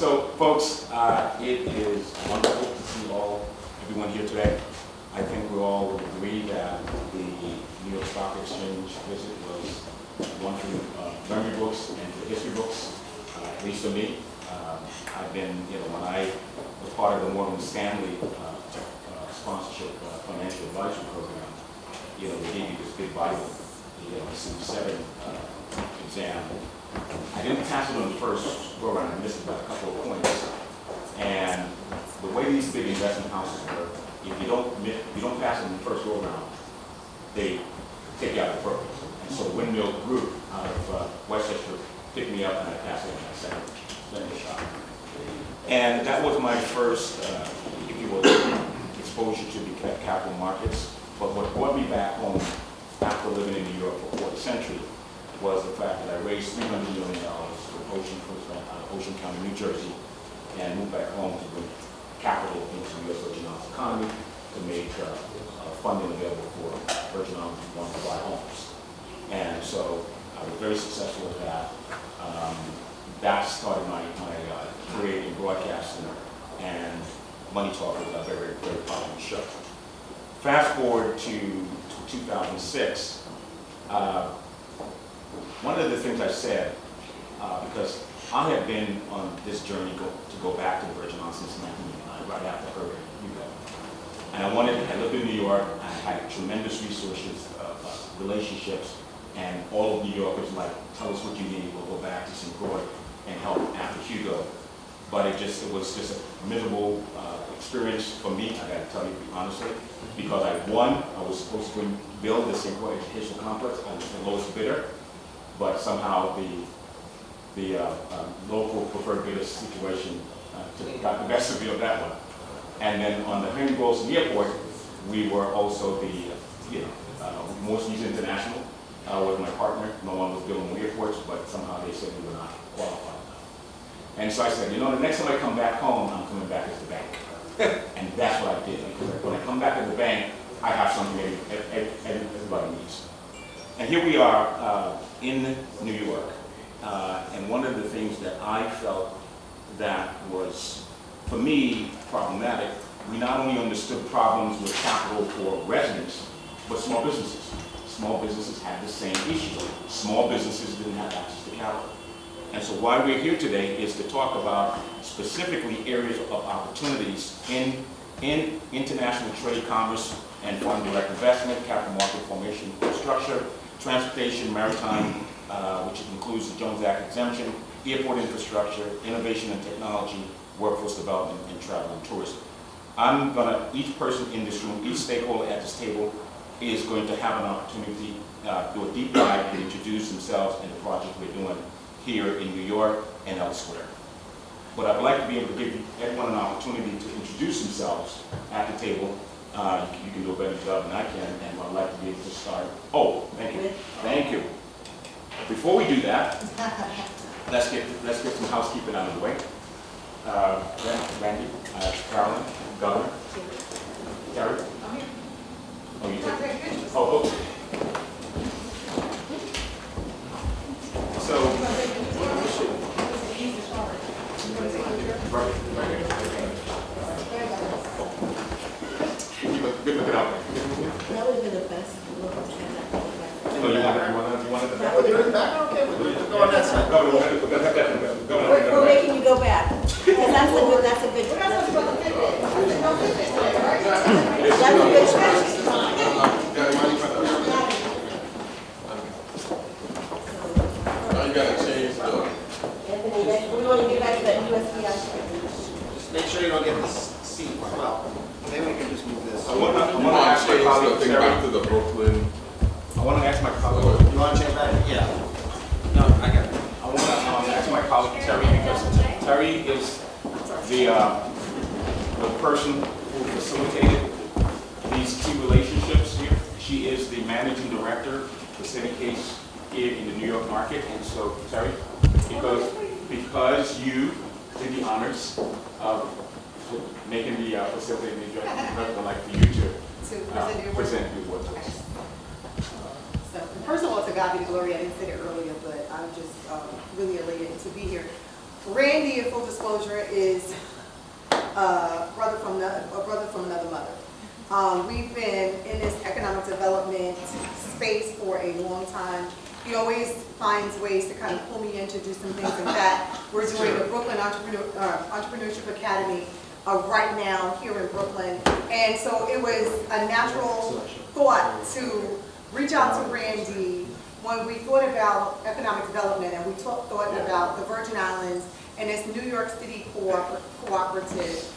So, folks, it is wonderful to see everyone here today. I think we all would agree that the New York Stock Exchange visit was one for memory books and for history books, at least for me. I've been, when I was part of the Morgan Stanley sponsorship financial advisory program, they gave you this big Bible, C7 exam. I didn't pass it on the first go around. I missed it by a couple of points. And the way these big investment houses work, if you don't pass it in the first go around, they take you out of the program. And so Windmill Group out of Westchester picked me up, and I passed it on my second shot. And that was my first, if you will, exposure to the capital markets. But what brought me back home after living in New York for a quarter century was the fact that I raised $300 million for Ocean County, New Jersey, and moved back home to bring capital into the U.S. Virgin Islands economy to make funding available for Virgin Islands who want to buy homes. And so I was very successful with that. That started my career in broadcasting, and Money Talk was a very, very popular show. Fast forward to 2006. One of the things I said, because I have been on this journey to go back to the Virgin Islands since 1989, right after Hurricane Hugo. And I lived in New York, I had tremendous resources, relationships, and all of New Yorkers like, tell us what you need, we'll go back to St. Croix and help after Hugo. But it was just a miserable experience for me, I gotta tell you honestly, because I was supposed to build the St. Croix Educational Complex. I was the lowest bidder, but somehow the local preferred bidder situation got the best of me on that one. And then on the Henry Wilson Airport, we were also the most used international with my partner. No one was building airports, but somehow they said we were not qualified enough. And so I said, the next time I come back home, I'm coming back as the bank. And that's what I did. Because when I come back at the bank, I have something everybody needs. And here we are in New York. And one of the things that I felt that was, for me, problematic, we not only understood problems with capital for residents, but small businesses. Small businesses had the same issue. Small businesses didn't have access to capital. And so why we're here today is to talk about specifically areas of opportunities in international trade, commerce, and foreign direct investment, capital market formation, infrastructure, transportation, maritime, which includes the Jones Act exemption, airport infrastructure, innovation and technology, workforce development, and travel and tourism. Each person in this room, each stakeholder at this table is going to have an opportunity to do a deep dive and introduce themselves and the project we're doing here in New York and elsewhere. But I'd like to be able to give everyone an opportunity to introduce themselves at the table. You can do a better job than I can, and I'd like to be able to start. Oh, thank you. Thank you. Before we do that, let's get some housekeeping out of the way. Randy, Carolyn, Governor, Terry. Oh, you take it? Oh, okay. So, good looking out. That would have been the best. No, you wanted the back? Do it back? Okay, go on that side. We're making you go back. That's a good strategy. Now you gotta change the. We want to get back to that USDI. Just make sure you don't get this seat as well. Maybe we can just move this. I want to ask my colleague Thing Terry. back to the Brooklyn. I want to ask my colleague. You want to change back? Yeah. No, I got it. I want to ask my colleague Terry, because Terry is the person who facilitated these key relationships here. She is the managing director for SEDI-CASE here in the New York market. And so, Terry, because you did the honors of making the facilitating the judge, I'd like for you to present your award to us. So, first of all, to God be the glory. I didn't say it earlier, but I'm just really elated to be here. Randy, in full disclosure, is a brother from another mother. We've been in this economic development space for a long time. He always finds ways to kind of pull me in to do some things. In fact, we're doing the Brooklyn Entrepreneurship Academy right now here in Brooklyn. And so it was a natural thought to reach out to Randy when we thought about economic development and we thought about the Virgin Islands and this New York City cooperative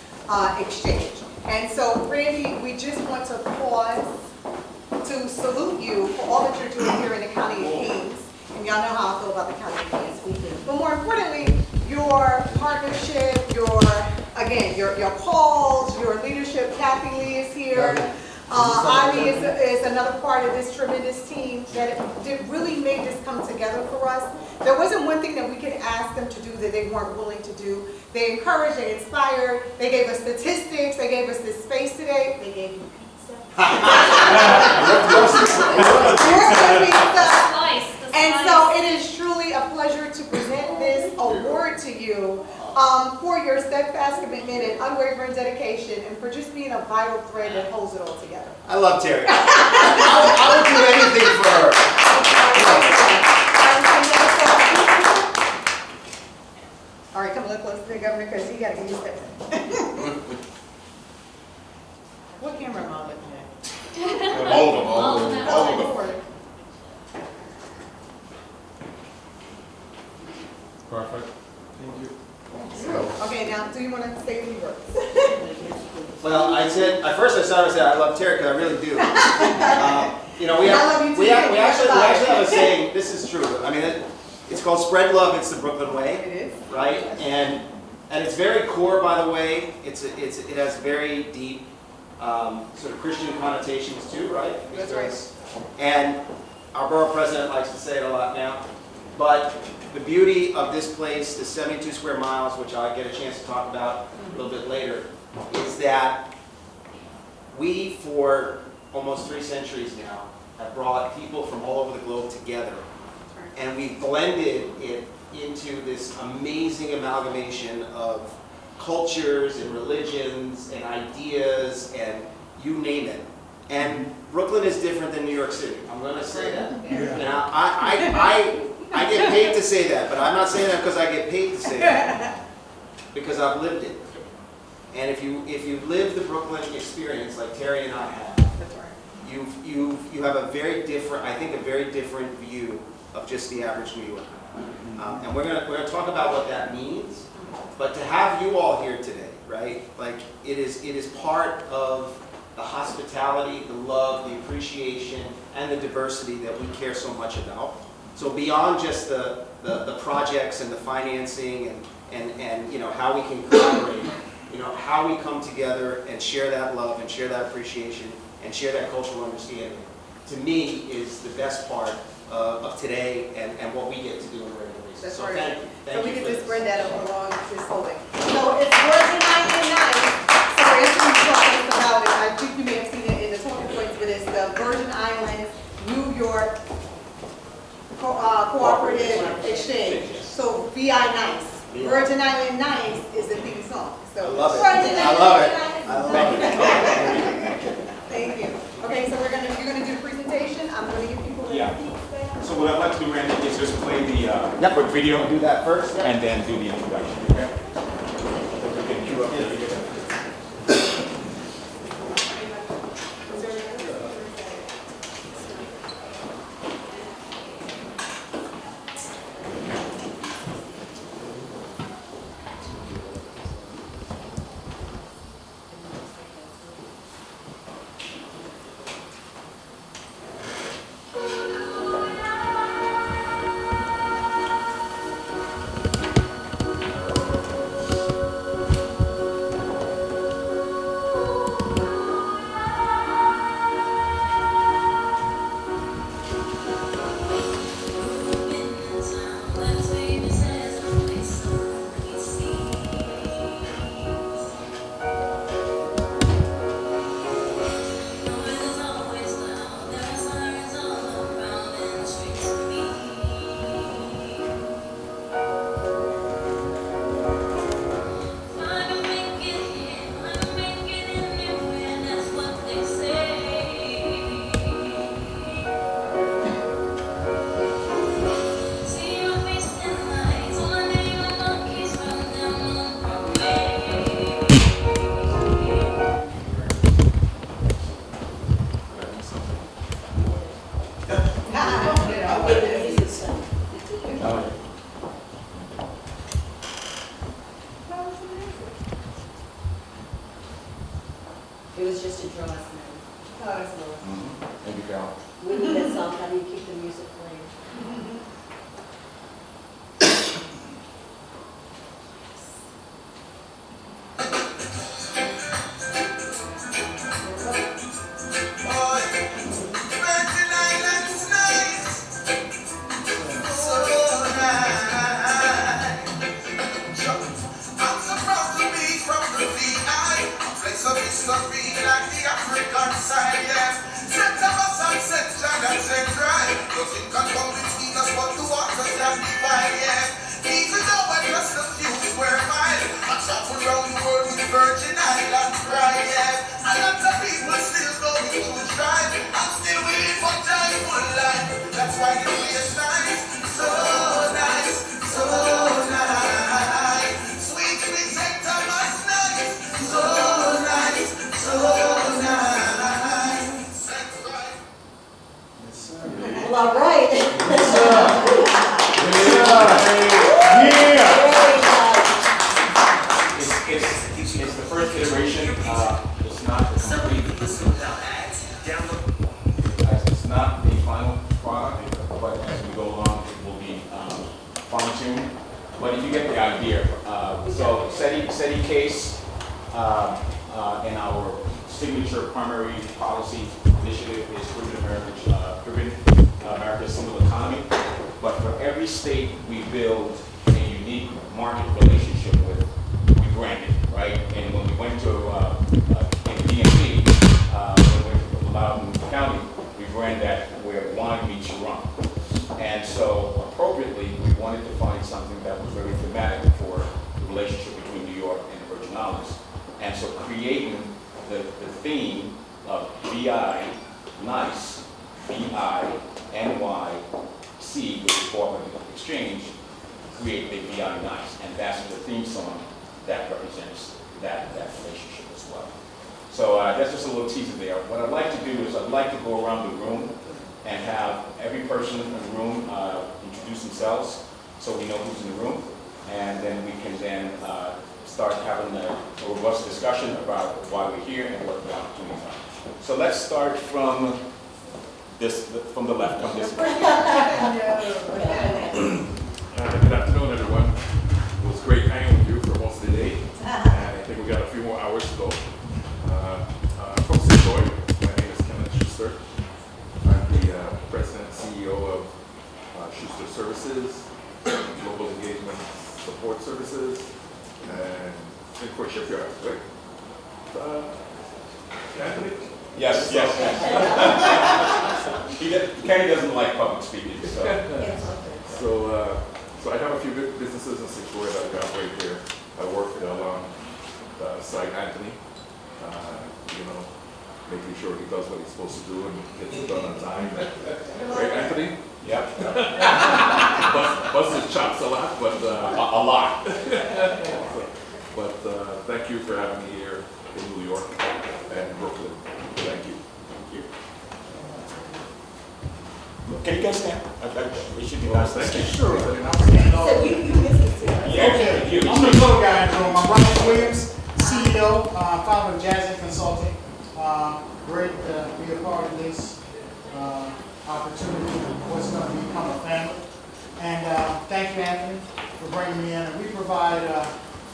exchange. And so, Randy, we just want to pause to salute you for all that you're doing here in the County of Kings. And y'all know how I feel about the County of Kings. But more importantly, your partnership, your calls, your leadership. Kathy Lee is here. Ivy is another part of this tremendous team that really made this come together for us. There wasn't one thing that we could ask them to do that they weren't willing to do. They encouraged, they inspired, they gave us statistics, they gave us this space today. They gave you pizza. And so it is truly a pleasure to present this award to you for your steadfast commitment and unwavering dedication and for just being a vital thread that holds it all together. I love Terry. I would do anything for her. All right, come a little closer to the governor because he got to get used to it. What camera am I looking at? All of them. Perfect. Thank you. Okay, now, do you want to say any words? Well, I said, at first I started to say I love Terry because I really do. You know, we I love you too. actually have a saying, this is true. I mean, it's called spread love, it's the Brooklyn way. It is. Right? And it's very core, by the way. It has very deep sort of Christian connotations too, right? That's right. And our borough president likes to say it a lot now. But the beauty of this place, the 72 square miles, which I'll get a chance to talk about a little bit later, is that we, for almost 3 centuries now, have brought people from all over the globe together. And we've blended it into this amazing amalgamation of cultures and religions and ideas and you name it. And Brooklyn is different than New York City. I'm going to say that. Now, I get paid to say that, but I'm not saying that because I get paid to say that. Because I've lived it. And if you live the Brooklyn experience like Terry and I have, you have a very different, I think, a very different view of just the average New Yorker. And we're gonna talk about what that means. But to have you all here today, right? Like it is part of the hospitality, the love, the appreciation, and the diversity that we care so much about. So beyond just the projects and the financing and you know how we can collaborate, you know how we come together and share that love and share that appreciation and share that cultural understanding, to me is the best part of today and what we get to do on a regular basis. That's so right. thank you. So we can just spread that along this whole thing. So it's Virgin Island night. Sorry, I'm going to talk about it. I think you may have seen it in the talking points, but it's the Virgin Islands New York Cooperative Exchange. So VI Nice. Virgin Island Nice is the theme song. So I love it. Virgin I love it. Island I Nice. love it. Thank you. Okay, so you're gonna do the presentation. I'm gonna give people the Yeah. seats there. So what I'd like to do, Randy, is just play the Yep. quick video Do that first. and then do the introduction. Okay? So we can cue up the video. It was just to draw us in. Oh, that's a little. Thank you, Carol. We need that song, how do you keep the music playing? Well, all right. It's the first iteration. It's not the complete. It's not the final product, but as we go along, it will be fine-tuned. But if you get the idea, so SEDI-CASE and our signature primary policy initiative is urban America's single economy. But for every state we build a unique market relationship with, we brand it, right? And when we went to in DMV, when we went to Loudoun County, we brand that where wine meets rum. And so appropriately, we wanted to find something that was very thematic for the relationship between New York and the Virgin Islands. And so creating the theme of VI, nice, VINYC, which is cooperative exchange, create the VI nice. And that's the theme song that represents that relationship as well. So that's just a little teaser there. What I'd like to do is I'd like to go around the room and have every person in the room introduce themselves so we know who's in the room. And then we can then start having a robust discussion about why we're here and what the opportunities are. So let's start from the left. Come this way. Good afternoon, everyone. It was great hanging with you for most of the day, and I think we got a few more hours to go. From St. Louis, my name is Kenneth Schuster. I'm the President and CEO of Schuster Services, Global Engagement Support Services, and of course Shipyard, right? Anthony? Yes. Kenny doesn't like public speaking, so. So I have a few businesses in St. Louis that I operate here. I work alongside Anthony, making sure he does what he's supposed to do and gets it done on time. Right, Anthony? Yep. Bust his chops a lot, but A lot. But thank you for having me here in New York and Brooklyn. Thank you. Can you guys stand? We should be nice. Thank you. Sure. So you missed it too, right? Yeah. Okay, I'm the little guy in the room. I'm Brian Williams, CEO, founder of Jazz Consulting. Great to be a part of this opportunity, what's going to become a family. And thank you, Anthony, for bringing me in. And we provide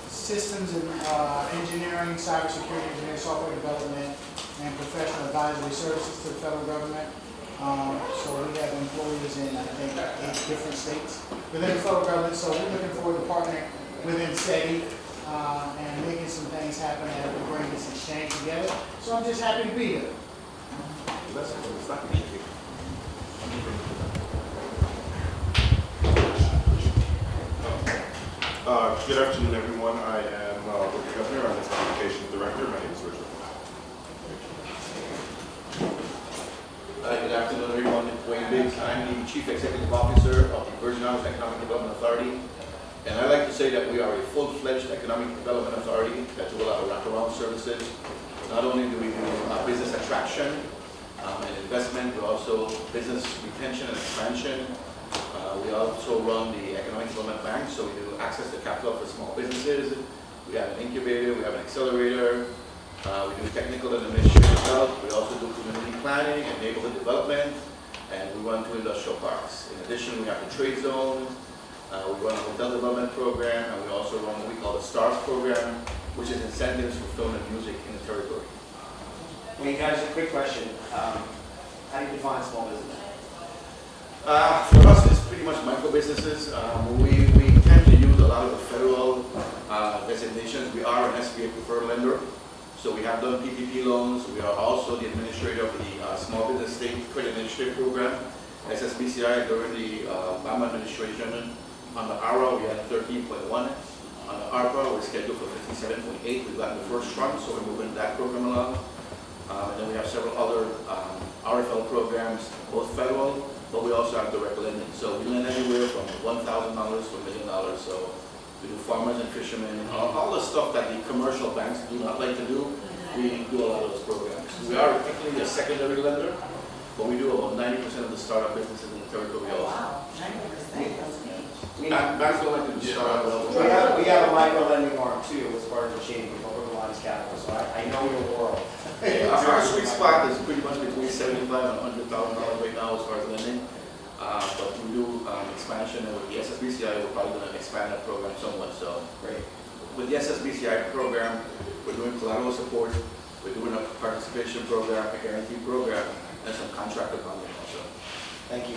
systems and engineering, cybersecurity engineering, software development, and professional advisory services to the federal government. So we have employees in, I think, 8 different states within the federal government. So we're looking forward to partnering within SEDI and making some things happen as we bring this exchange together. So I'm just happy to be here. Good afternoon, everyone. I am with the governor. I'm his communications director. My name is Richard. Good afternoon, everyone. Wayne Biggs. I'm the Chief Executive Officer of the Virgin Islands Economic Development Authority. And I like to say that we are a full-fledged economic development authority that do a lot of wraparound services. Not only do we do business attraction and investment, but also business retention and expansion. We also run the Economic Development Bank, so we do access to capital for small businesses. We have an incubator, we have an accelerator, We do technical and administrative help. We also do community planning and neighborhood development, and we run 2 industrial parks. In addition, we have the trade zone, we run a hotel development program, and we also run what we call the STARS program, which is incentives for film and music in the territory. Wayne, guys, a quick question. How do you define small business? For us, it's pretty much micro businesses. We tend to use a lot of the federal designations. We are an SBA preferred lender, so we have done PPP loans. We are also the administrator of the Small Business State Credit Initiative Program, SSBCI, during the Obama administration. On the ARA, we had 13.1. On the ARPA, we're scheduled for 57.8. We've gotten the first run, so we're moving that program along. And then we have several other RFL programs, both federal, but we also have direct lending. So we lend anywhere from $1,000 to $1 million. So we do farmers and fishermen, all the stuff that the commercial banks do not like to do. We do a lot of those programs. We are technically a secondary lender, but we do about 90% of the startup businesses in the territory also. Wow, 90%, that's huge. Banks don't like to do startup. We have a micro lending arm too, as part of the chamber, Overland Lines Capital, so I know your world. Our sweet spot is pretty much between $75,000 and $100,000 right now as far as lending. But we do expansion, and with the SSBCI, we're probably going to expand that program somewhat. So, Great. with the SSBCI program, we're doing collateral support, we're doing a participation program, a guarantee program, and some contractor funding also. Thank you.